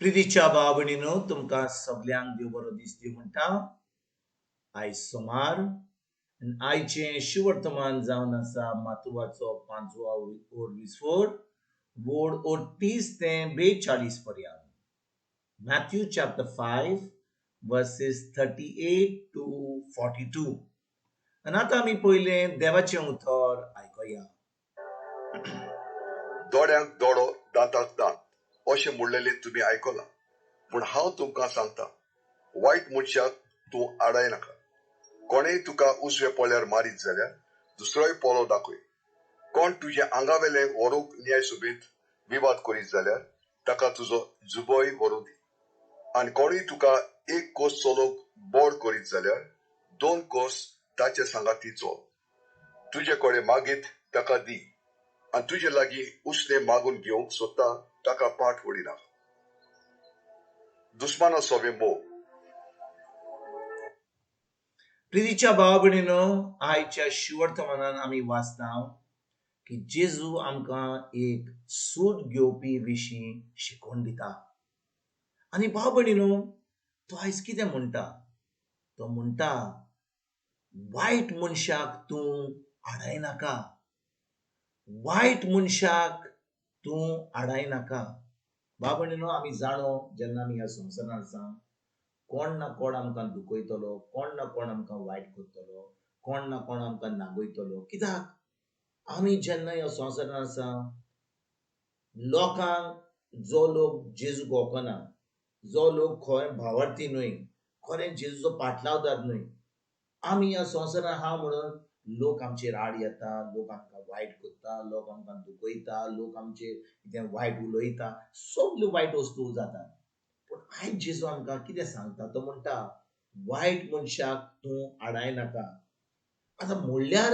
प्रितीच्या भावभयणीनो तुमकां सगल्यांक देव बरो दीस दिवं म्हणटा. आयज सोमार आनी आयचें शिवर्तमान जावन आसा मातुवाचो 5वा ओर वोड 38 ते 42 पर्यंत. Matthew chapter 5 verses 38 to 42. आनी आतां आमी पयलें देवाचें उतर आयकया. दोड्यांक दोडो दांताक दांत अशें म्हणलेलें तुमी आयकलां, पूण हांव तुमकां सांगता, वायट मनशाक तूं आडाय नाका. कोणेय तुका उजवे पोळ्यार मारीत जाल्यार दुसरोय पोलो दाखय. कोण तुजे आंगावेलें व्हरूंक न्यायसोबेत विवाद करीत जाल्यार ताका तुजो जुबोय व्हरूं दी. आनी कोणूय तुका एक कोस चलोवंक बोड करीत जाल्यार 2 कोस ताचे सांगाती चल. तुजे कडेन मागीत ताका दी, आनी तुजे लागीं उसने मागून घेवंक सोदता ताका पाठ वडिना. दुस्माना सोबे मोग. प्रितीच्या भावभयणीनो, आयच्या शिवर्तमानान आमी वाचता की जेजू आमकां एक सूट घेवपी विशीं शिकोवन दिता. आनी भावभयणीनो, तो आयज कितें म्हणटा? तो म्हणटा, वायट मनशाक तूं आडाय नाका. वायट मनशाक तूं आडाय नाका. भावभयणीनो, आमी जाणो जेन्ना आमी ह्या संवसारांत आसा, कोण ना कोण आमकां दुखयतलो, कोण ना कोण आमकां वायट करतलो, कोण ना कोण आमकां नागयतलो. कित्याक आमी जेन्ना ह्या संवसारांत आसा, लोकांक जो लोक जेजूक वळखना, जो लोक खंय भावार्थी न्हय, खरें जेजूचो पाटलावदार न्हय, आमी ह्या संवसारांत आहा म्हणून लोक आमचेर आड येता, लोक आमकां वायट करता, लोक आमकां दुखयता, लोक आमचेर कितें वायट उलयता, सगल्यो वायट वस्तू जाता. पूण आयज जेजू आमकां कितें सांगता? तो म्हणटा, वायट मनशाक तूं आडाय नाका. आतां म्हणल्यार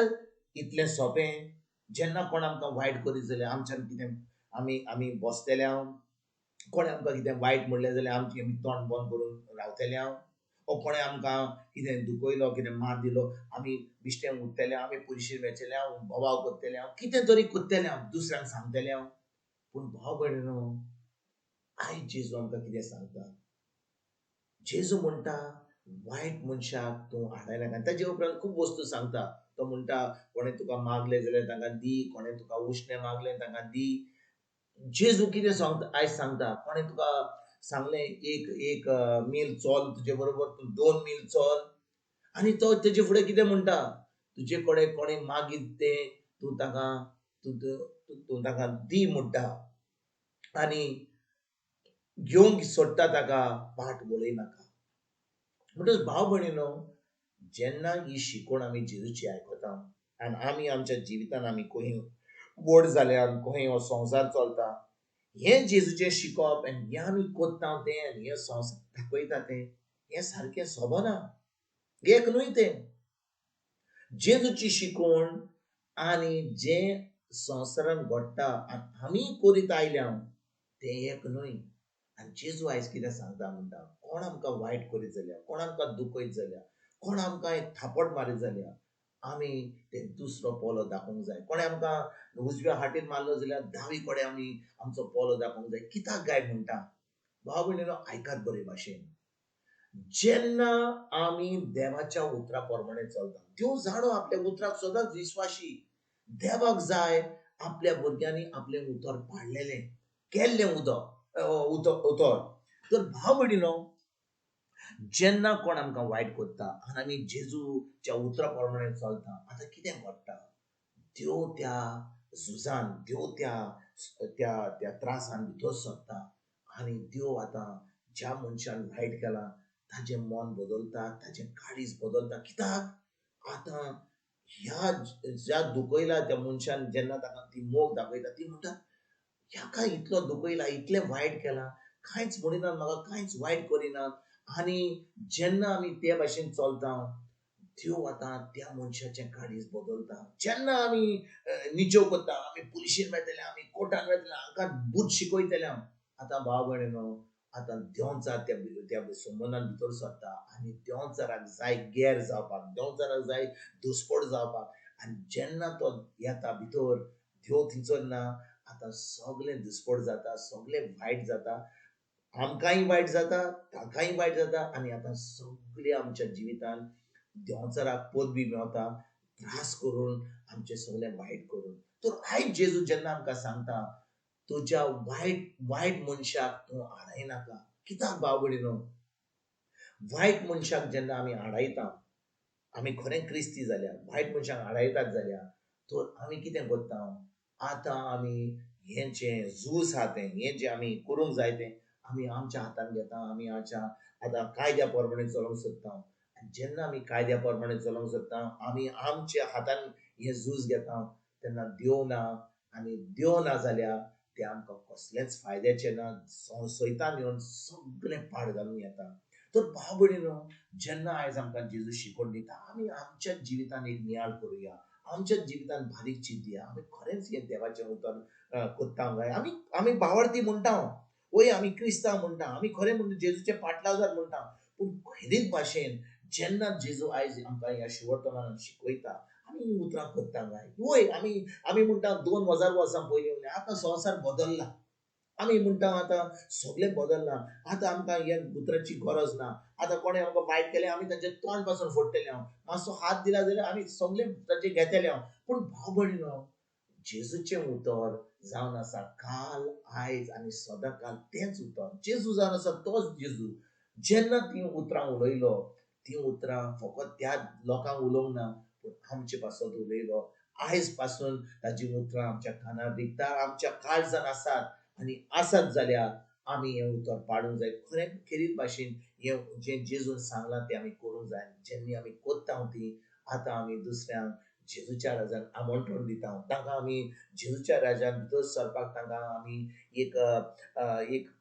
इतलें सोंपें. जेन्ना कोण आमकां वायट करीत जाल्यार आमच्यान कितें आमी बसतले हांव, कोणें आमकां कितें वायट म्हणलें जाल्यार आमी तोंड बंद करून रावतले हांव, ओ कोणें आमकां कितें दुखयलो, कितें मार दिलो, आमी बिश्टें उरतले, आमी पयशे वेचले हांव, बोवाळ करतले हांव, कितें तरी करतले हांव, दुसऱ्यांक सांगतले हांव. पूण भाव भयणीनो, आयज जेजू आमकां कितें सांगता? जेजू म्हणटा, वायट मनशाक तूं आडाय नाका. ताजे उपरांत खूब वस्तू सांगता. तो म्हणटा, कोणें तुका मागलें जाल्यार तांकां दी, कोणें तुका उश्णें मागलें तांकां दी. जेजू कितें सांगता? आयज सांगता, कोणें तुका सांगलें एक एक मील चल तुजे बरोबर, तूं 2 मील चल. आनी तो तेजे फुडें कितें म्हणटा? तुजे कडेन कोणें मागीत तें तूं तांकां दी म्हणटा. आनी घेवंक सोडटा ताका पाट वळय नाका. म्हणटच भाव भयणीनो, जेन्ना ही शिकोवण आमी जेजूची आयकता आनी आमी आमच्या जिवितान आमी खंय व्हड जाल्यार खंय हो संवसार चलता, हें जेजूचें शिकप आनी हें आमी कोत्ता तें आनी हें संवसार दाखयता तें, हें सारकें सोबना. एक न्हय तें. जेजूची शिकोवण आनी जें संवसारान घडटा आनी आमी करीत आयल्या तें एक न्हय. आनी जेजू आयज कितें सांगता म्हणटा, कोण आमकां वायट करीत जाल्यार, कोण आमकां दुखयत जाल्यार, कोण आमकां एक थापड मारीत जाल्यार आमी तें दुसरो पोलो दाखोवंक जाय. कोणें आमकां उजव्या हातीन मारलो जाल्यार दावी कडेन आमी आमचो पोलो दाखोवंक जाय. कित्याक काय म्हणटा? भाव भयणीनो, आयकात बरे भाशेन. जेन्ना आमी देवाच्या उतरा प्रमाणे चलता, देव जाणो आपल्या उतराक सदांच विश्वासी. देवाक जाय आपल्या भुरग्यांनी आपलें उतर पाळलेलें, केल्लें उतर. तर भाव भयणीनो, जेन्ना कोण आमकां वायट करता आनी आमी जेजूच्या उतरा प्रमाणे चलता, आतां कितें घडटा? देव त्या झुजान, देव त्या त्रासान भितर सरता आनी देव आतां ज्या मनशान वायट केलां ताजें मन बदलता, ताजें काळीज बदलता. कित्याक? आतां ह्या ज्या दुखयला त्या मनशान जेन्ना ताका ती मोग दाखयता, ती म्हणटा, ह्याका इतलो दुखयला, इतलें वायट केलां, कांयच म्हणिना, म्हाका कांयच वायट करिना. आनी जेन्ना आमी ते भाशेन चलता, देव आतां त्या मनशाचें काळीज बदलता. जेन्ना आमी निचो करता, आमी पुलिशेन मेळटले, आमी कोर्टान मेळटले, हांकां बूट शिकयतले हांव. आतां भाव भयणीनो, आतां देंवचार त्या संबंदान भितर सरता आनी देंवचाराक जाय गैर जावपाक, देंवचाराक जाय दुस्पट जावपाक. आनी जेन्ना तो येता भितर, देव थंयसर ना, आतां सगळें दुस्पट जाता, सगळें वायट जाता. आमकांय वायट जाता, ताकाय वायट जाता, आनी आतां सगळे आमच्या जिवितान देंवचाराक पदवी मेळता, त्रास करून आमचे सगळे वायट करून. तर आयज जेजू जेन्ना आमकां सांगता, तुज्या वायट वायट मनशाक तूं आडायनाका. कित्याक भाव भयणीनो, वायट मनशाक जेन्ना आमी आडायता, आमी खरें क्रिस्ती जाल्या, वायट मनशाक आडायतात जाल्यार, तर आमी कितें करता, आतां आमी हें जें झूज आहा तें, हें जें आमी करूंक जाय तें आमी आमच्या हातान घेता. आमी आतां कायद्या प्रमाणे चलोंक सोदता. आनी जेन्ना आमी कायद्या प्रमाणे चलोंक सोदता, आमी आमच्या हातान हें झूज घेता, तेन्ना देव ना. आनी देव ना जाल्यार तें आमकां कसलेंच फायद्याचें ना. सैतान येवन सगळें पाड घालून येता. तर भाव भयणीनो, जेन्ना आयज आमकां जेजू शिकोवन दिता, आमी आमच्या जिवितान एक नियाळ करुया, आमच्या जिवितान बारीक चीत दिया. आमी खरेंच हें देवाचें उतर कोत्ता काय. आमी आमी भावार्थी म्हणटा, वय आमी क्रिस्तांव म्हणटा, आमी खरें म्हणटा जेजूचे पाटलाजार म्हणटा, पूण खरीच भाशेन जेन्ना जेजू आयज आमकां ह्या शिवर्तमानान शिकयता, आमी ही उतरां कोत्ता काय. वय आमी आमी म्हणटा 2000 वर्सां पयलीं उरलें, आतां संवसार बदलला. आमी म्हणटा आतां सगळें बदललां, आतां आमकां ह्या उतराची गरज ना. आतां कोणें आमकां वायट केलें, आमी तांचें तोंड पासून फोडटले हांव. मातसो हात दिला जाल्यार आमी सगळें तांचें घेतले हांव. पूण भाव भयणीनो, जेजूचें उतर जावन आसा काल, आयज आनी सदांकाळ तेंच उतर. जेजू जावन आसा तोच जेजू. जेन्ना ती उतरां उलयलो, ती उतरां फकत त्या लोकांक उलोवंक ना, पूण आमचे पासत उलयलो. आयज पासून ताची उतरां आमच्या कानार रिगता, आमच्या काळजान आसात आनी आसात जाल्यार आमी हें उतर पाडूंक जाय. खरें खेरीत भाशेन हें जें जेजून सांगलां तें आमी करूंक जाय. जेन्ना आमी कोत्ता ती, आतां आमी दुसऱ्यांक जेजूच्या राजान आमंत्रण दिता. तांकां आमी जेजूच्या राजान भितर सरपाक तांकां आमी एक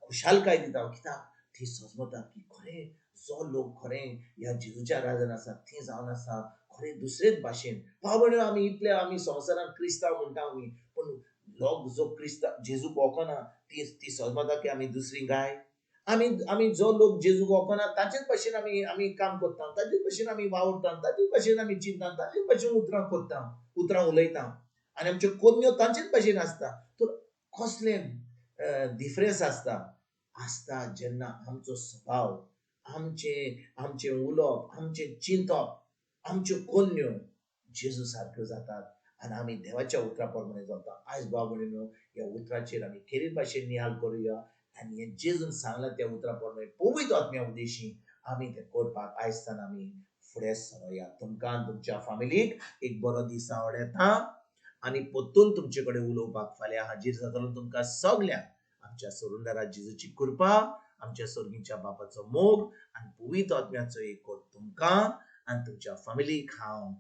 खुशालकाय दिता. कित्याक ती समजता की खरें जो लोक खरें ह्या जेजूच्या राजान आसा, ती जावन आसा खरें दुसरेच भाशेन. भाव भयणीनो, आमी इतले आमी संवसारान क्रिस्तांव म्हणटा आमी, पूण लोक जो क्रिस्तांव जेजूक वळखना, ती समजता की आमी दुसरी गाय. आमी आमी जो लोक जेजूक वळखना ताचेच भाशेन आमी आमी काम करता, ताचेच भाशेन आमी वावरता, ताचेच भाशेन आमी चिंतता, ताचेच भाशेन उतरां कोत्ता, उतरां उलयता, आनी आमच्यो कोन्यो तांचेच भाशेन आसता. तर कसलें डिफरन्स आसता आसता जेन्ना आमचो स्वभाव, आमचें उलोवप, आमचें चिंतप, आमच्यो कोन्यो जेजू सारक्यो जातात आनी आमी देवाच्या उतरा प्रमाणे चलता. आयज भाव भयणीनो, ह्या उतराचेर आमी खेरीत भाशेन नियाळ करुया आनी हें जेजून सांगलां त्या उतरा प्रमाणे पवित्र आत्म्या उद्देशी आमी तें करपाक आयज सावन आमी फुडें सरोया. तुमकां आनी तुमच्या फॅमिलीक एक बरो दीस आवड येता आनी परतून तुमचे कडेन उलोवपाक फाल्यां हाजीर जातलो. तुमकां सगल्यांक आमच्या सोडूनदारा जेजूची कृपा, आमच्या सर्गीच्या बापाचो मोग आनी पवित्र आत्म्याचो एक तुमकां आनी तुमच्या फॅमिलीक हांव